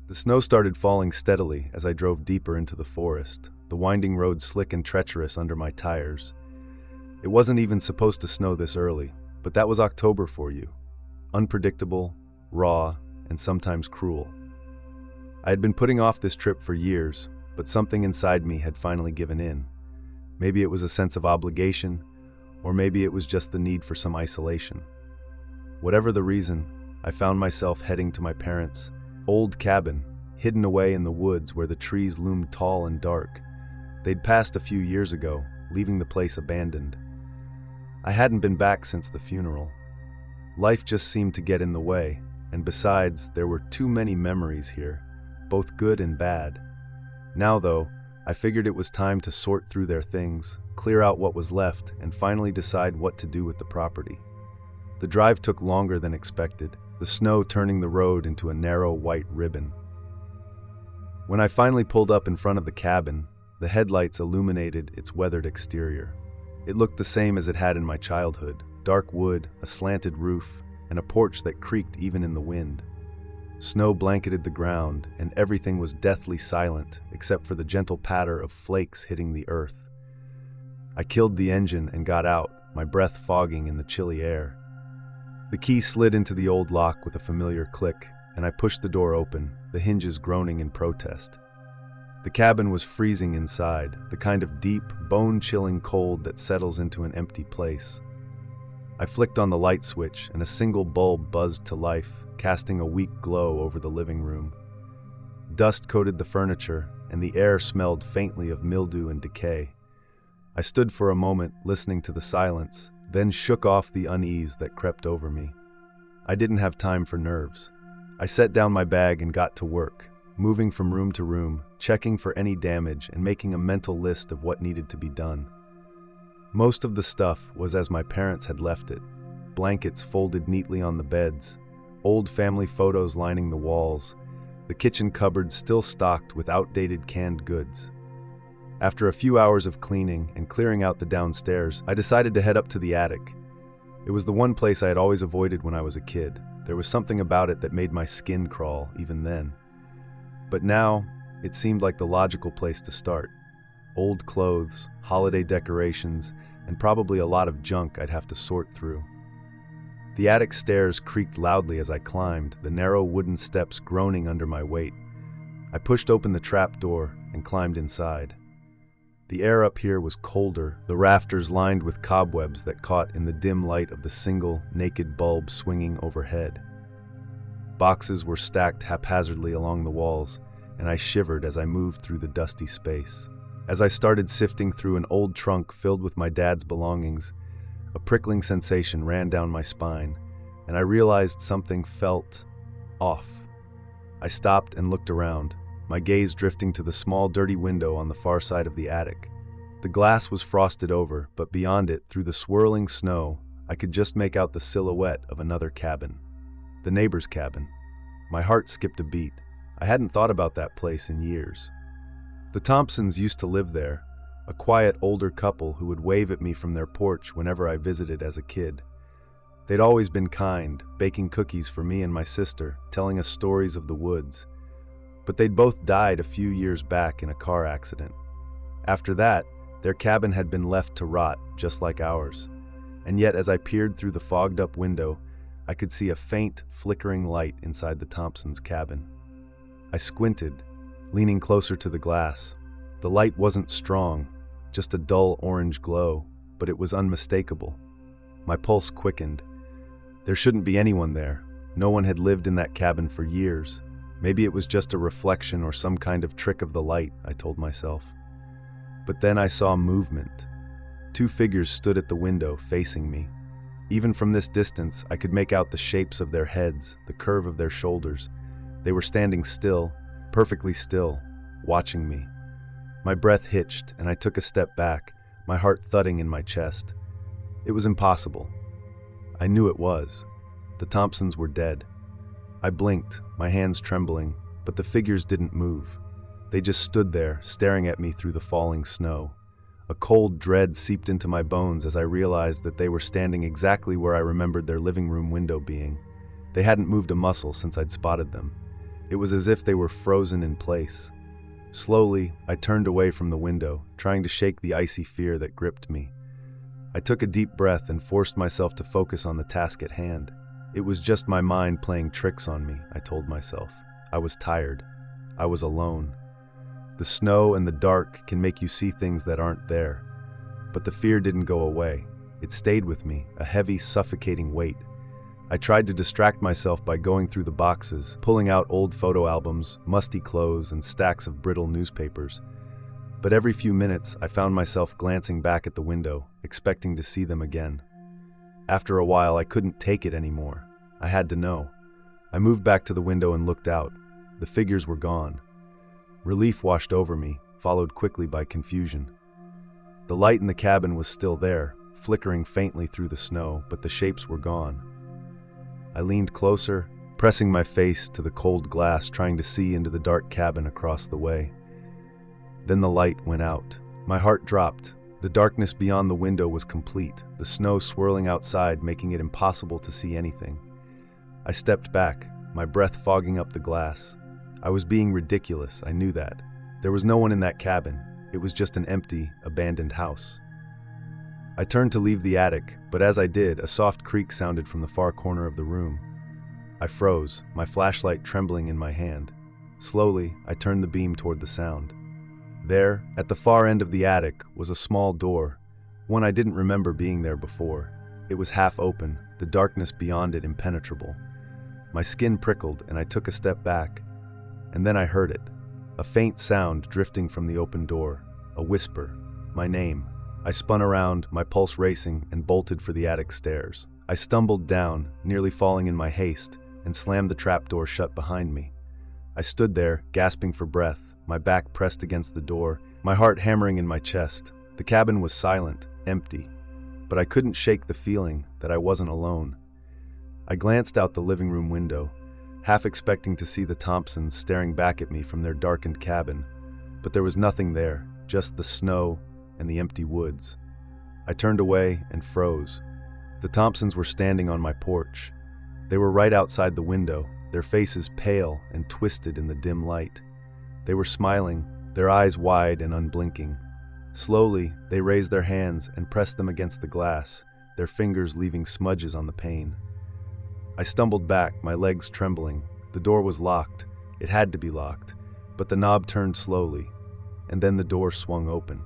The snow started falling steadily as I drove deeper into the forest, the winding road slick and treacherous under my tires. It wasn't even supposed to snow this early, but that was October for you. Unpredictable, raw, and sometimes cruel. I had been putting off this trip for years, but something inside me had finally given in. Maybe it was a sense of obligation, or maybe it was just the need for some isolation. Whatever the reason, I found myself heading to my parents' old cabin, hidden away in the woods where the trees loomed tall and dark. They'd passed a few years ago, leaving the place abandoned. I hadn't been back since the funeral. Life just seemed to get in the way, and besides, there were too many memories here, both good and bad. Now, though, I figured it was time to sort through their things, clear out what was left, and finally decide what to do with the property. The drive took longer than expected, the snow turning the road into a narrow white ribbon. When I finally pulled up in front of the cabin, the headlights illuminated its weathered exterior. It looked the same as it had in my childhood: dark wood, a slanted roof, and a porch that creaked even in the wind. Snow blanketed the ground, and everything was deathly silent except for the gentle patter of flakes hitting the earth. I killed the engine and got out, my breath fogging in the chilly air. The key slid into the old lock with a familiar click, and I pushed the door open, the hinges groaning in protest. The cabin was freezing inside, the kind of deep, bone-chilling cold that settles into an empty place. I flicked on the light switch, and a single bulb buzzed to life, casting a weak glow over the living room. Dust coated the furniture, and the air smelled faintly of mildew and decay. I stood for a moment, listening to the silence, then shook off the unease that crept over me. I didn't have time for nerves. I set down my bag and got to work, moving from room to room, checking for any damage and making a mental list of what needed to be done. Most of the stuff was as my parents had left it: blankets folded neatly on the beds, old family photos lining the walls, the kitchen cupboard still stocked with outdated canned goods. After a few hours of cleaning and clearing out the downstairs, I decided to head up to the attic. It was the one place I had always avoided when I was a kid. There was something about it that made my skin crawl, even then. But now, it seemed like the logical place to start. Old clothes, holiday decorations, and probably a lot of junk I'd have to sort through. The attic stairs creaked loudly as I climbed, the narrow wooden steps groaning under my weight. I pushed open the trap door and climbed inside. The air up here was colder, the rafters lined with cobwebs that caught in the dim light of the single, naked bulb swinging overhead. Boxes were stacked haphazardly along the walls, and I shivered as I moved through the dusty space. As I started sifting through an old trunk filled with my dad's belongings, a prickling sensation ran down my spine, and I realized something felt off. I stopped and looked around, my gaze drifting to the small, dirty window on the far side of the attic. The glass was frosted over, but beyond it, through the swirling snow, I could just make out the silhouette of another cabin. The neighbor's cabin. My heart skipped a beat. I hadn't thought about that place in years. The Thompsons used to live there, a quiet older couple who would wave at me from their porch whenever I visited as a kid. They'd always been kind, baking cookies for me and my sister, telling us stories of the woods. But they'd both died a few years back in a car accident. After that, their cabin had been left to rot, just like ours. And yet, as I peered through the fogged-up window, I could see a faint, flickering light inside the Thompsons' cabin. I squinted, leaning closer to the glass. The light wasn't strong, just a dull orange glow, but it was unmistakable. My pulse quickened. There shouldn't be anyone there. No one had lived in that cabin for years. Maybe it was just a reflection or some kind of trick of the light, I told myself. But then I saw movement. Two figures stood at the window, facing me. Even from this distance, I could make out the shapes of their heads, the curve of their shoulders. They were standing still, perfectly still, watching me. My breath hitched, and I took a step back, my heart thudding in my chest. It was impossible. I knew it was. The Thompsons were dead. I blinked, my hands trembling, but the figures didn't move. They just stood there, staring at me through the falling snow. A cold dread seeped into my bones as I realized that they were standing exactly where I remembered their living room window being. They hadn't moved a muscle since I'd spotted them. It was as if they were frozen in place. Slowly, I turned away from the window, trying to shake the icy fear that gripped me. I took a deep breath and forced myself to focus on the task at hand. It was just my mind playing tricks on me, I told myself. I was tired. I was alone. The snow and the dark can make you see things that aren't there. But the fear didn't go away. It stayed with me, a heavy, suffocating weight. I tried to distract myself by going through the boxes, pulling out old photo albums, musty clothes, and stacks of brittle newspapers. But every few minutes, I found myself glancing back at the window, expecting to see them again. After a while, I couldn't take it anymore. I had to know. I moved back to the window and looked out. The figures were gone. Relief washed over me, followed quickly by confusion. The light in the cabin was still there, flickering faintly through the snow, but the shapes were gone. I leaned closer, pressing my face to the cold glass, trying to see into the dark cabin across the way. Then the light went out. My heart dropped. The darkness beyond the window was complete, the snow swirling outside, making it impossible to see anything. I stepped back, my breath fogging up the glass. I was being ridiculous, I knew that. There was no one in that cabin. It was just an empty, abandoned house. I turned to leave the attic, but as I did, a soft creak sounded from the far corner of the room. I froze, my flashlight trembling in my hand. Slowly, I turned the beam toward the sound. There, at the far end of the attic, was a small door, one I didn't remember being there before. It was half open, the darkness beyond it impenetrable. My skin prickled, and I took a step back. And then I heard it, a faint sound drifting from the open door, a whisper, my name. I spun around, my pulse racing, and bolted for the attic stairs. I stumbled down, nearly falling in my haste, and slammed the trapdoor shut behind me. I stood there, gasping for breath, my back pressed against the door, my heart hammering in my chest. The cabin was silent, empty, but I couldn't shake the feeling that I wasn't alone. I glanced out the living room window, half expecting to see the Thompsons staring back at me from their darkened cabin, but there was nothing there, just the snow and the empty woods. I turned away and froze. The Thompsons were standing on my porch. They were right outside the window, their faces pale and twisted in the dim light. They were smiling, their eyes wide and unblinking. Slowly, they raised their hands and pressed them against the glass, their fingers leaving smudges on the pane. I stumbled back, my legs trembling. The door was locked. It had to be locked, but the knob turned slowly, and then the door swung open.